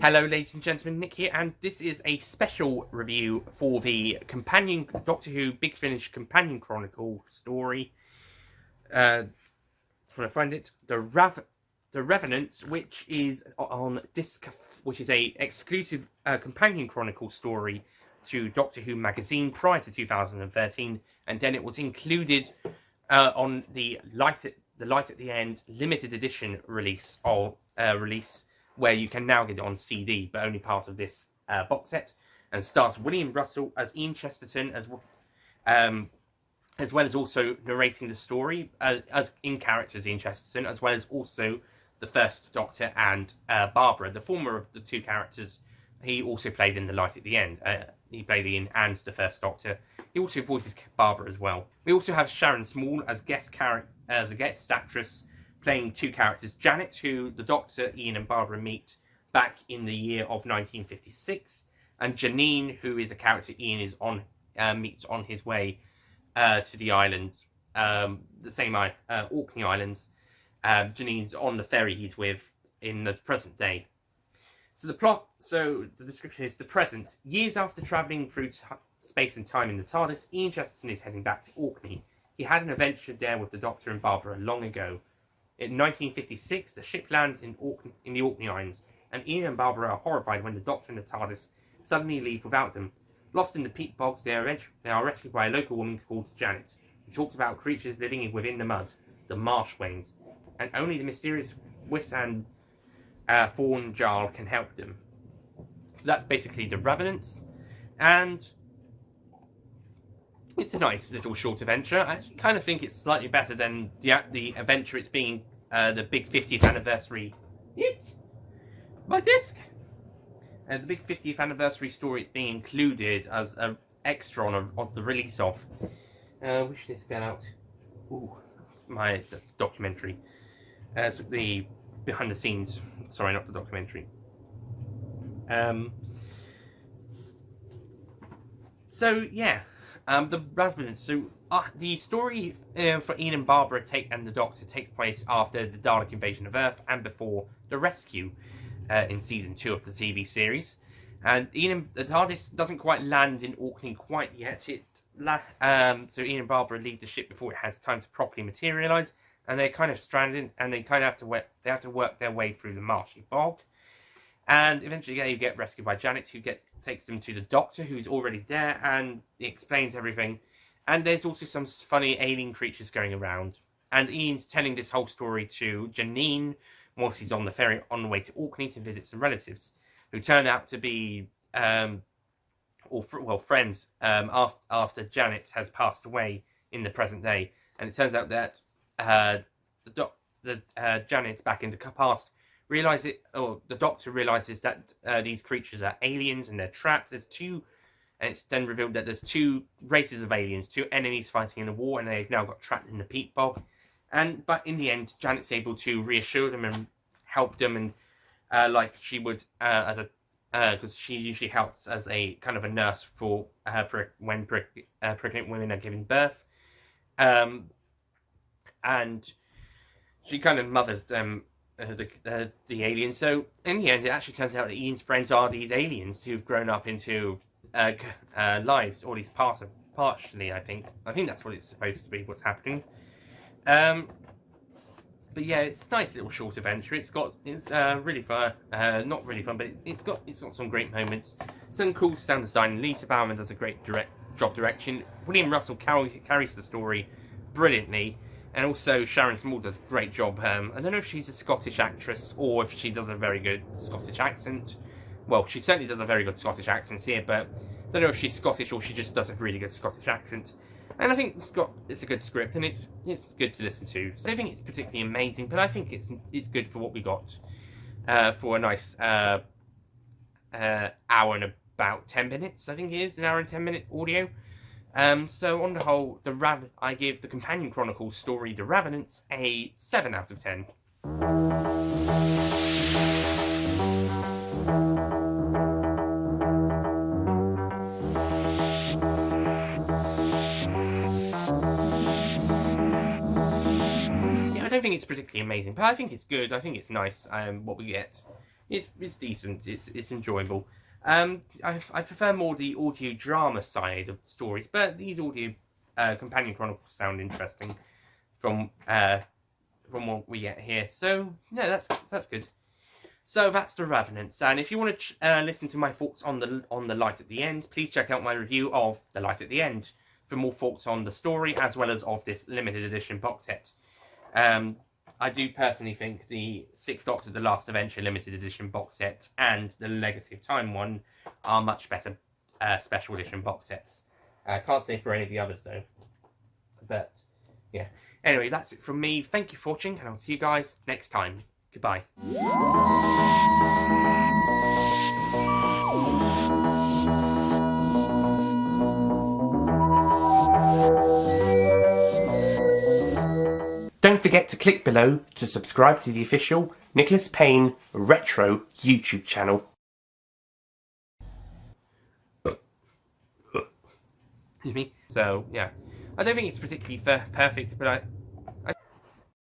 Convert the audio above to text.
Hello ladies and gentlemen, Nick here, and this is a special review for the Companion Doctor Who Big Finish Companion Chronicle story. When I find it, the Revenants, which is on which is a exclusive Companion Chronicle story to Doctor Who Magazine prior to 2013, and then it was included on the Light at the End limited edition release where you can now get it on CD, but only part of this box set, and stars William Russel as Ian Chesterton, as well as also narrating the story as in character as Ian Chesterton, as well as also the First Doctor and Barbara. The former of the two characters, he also played in The Light at the End. He played Ian and the First Doctor. He also voices Barbara as well. We also have Sharon Small as a guest actress, playing two characters, Janet, who the Doctor, Ian and Barbara meet back in the year of 1956, and Janine, who is a character Ian is meets on his way to the island, the same Orkney Islands. Janine's on the ferry he's with in the present day. So the description is the present. Years after travelling through space and time in the TARDIS, Ian Chesterton is heading back to Orkney. He had an adventure there with the Doctor and Barbara long ago. In 1956, the ship lands in the Orkney Islands, and Ian and Barbara are horrified when the Doctor and the TARDIS suddenly leave without them. Lost in the peat bogs, they are rescued by a local woman called Janet, who talks about creatures living within the mud, the marsh wains, and only the mysterious Wiss and Fawn Jarl can help them. So that's basically the Revenants, and it's a nice little short adventure. I actually kind of think it's slightly better than the adventure it's being the big 50th anniversary. My disc! The big 50th anniversary story it's being included as an extra on the release of. Which this get out? Ooh, my documentary. So the behind the scenes. Sorry, not the documentary. So yeah. The Revenants. So the story for Ian and Barbara and the Doctor takes place after the Dalek invasion of Earth and before the rescue in season 2 of the TV series. And the TARDIS doesn't quite land in Orkney quite yet. So Ian and Barbara leave the ship before it has time to properly materialise, and they're kind of stranded, and they kind of have to work their way through the marshy bog. And eventually they get rescued by Janet, who takes them to the Doctor, who's already there, and he explains everything. And there's also some funny alien creatures going around. And Ian's telling this whole story to Janine whilst he's on the ferry on the way to Orkney to visit some relatives, who turn out to be friends after Janet has passed away in the present day. And it turns out that Janet back in the past the Doctor realizes that these creatures are aliens and they're trapped. And it's then revealed that there's two races of aliens, two enemies fighting in a war, and they've now got trapped in the peat bog. But in the end, Janet's able to reassure them and help them, and like she would because she usually helps as a kind of a nurse for when pregnant women are giving birth, and she kind of mothers them. The aliens. So in the end, it actually turns out that Ian's friends are these aliens who've grown up into lives, or at least partially. I think that's what it's supposed to be. What's happening? But yeah, it's a nice little short adventure. It's really fun. Not really fun, but it's got some great moments. Some cool sound design. Lisa Bowerman does a great job direction. William Russell carries the story brilliantly. And also Sharon Small does a great job. I don't know if she's a Scottish actress or if she does a very good Scottish accent. Well, she certainly does a very good Scottish accent here, but I don't know if she's Scottish or she just does a really good Scottish accent. And I think it's a good script, and it's good to listen to. So I think it's particularly amazing, but I think it's good for what we got for a nice hour and about 10 minutes. I think it is an hour and 10 minute audio. So on the whole, I give the Companion Chronicle story, The Revenants, a 7 out of 10. Yeah, I don't think it's particularly amazing, but I think it's good. I think it's nice. What we get, it's decent. It's enjoyable. I prefer more the audio drama side of the stories, but these audio Companion Chronicles sound interesting from what we get here. So yeah, that's good. So that's The Revenants, and if you want to listen to my thoughts on the Light at the End, please check out my review of The Light at the End for more thoughts on the story as well as of this limited edition box set. I do personally think the Sixth Doctor, The Last Adventure limited edition box set and the Legacy of Time one are much better special edition box sets. Can't say for any of the others though. But yeah. Anyway, that's it from me. Thank you for watching, and I'll see you guys next time. Goodbye. Don't forget to click below to subscribe to the official Nicholas Payne Retro YouTube channel. Excuse me. So, yeah. I don't think it's particularly perfect, but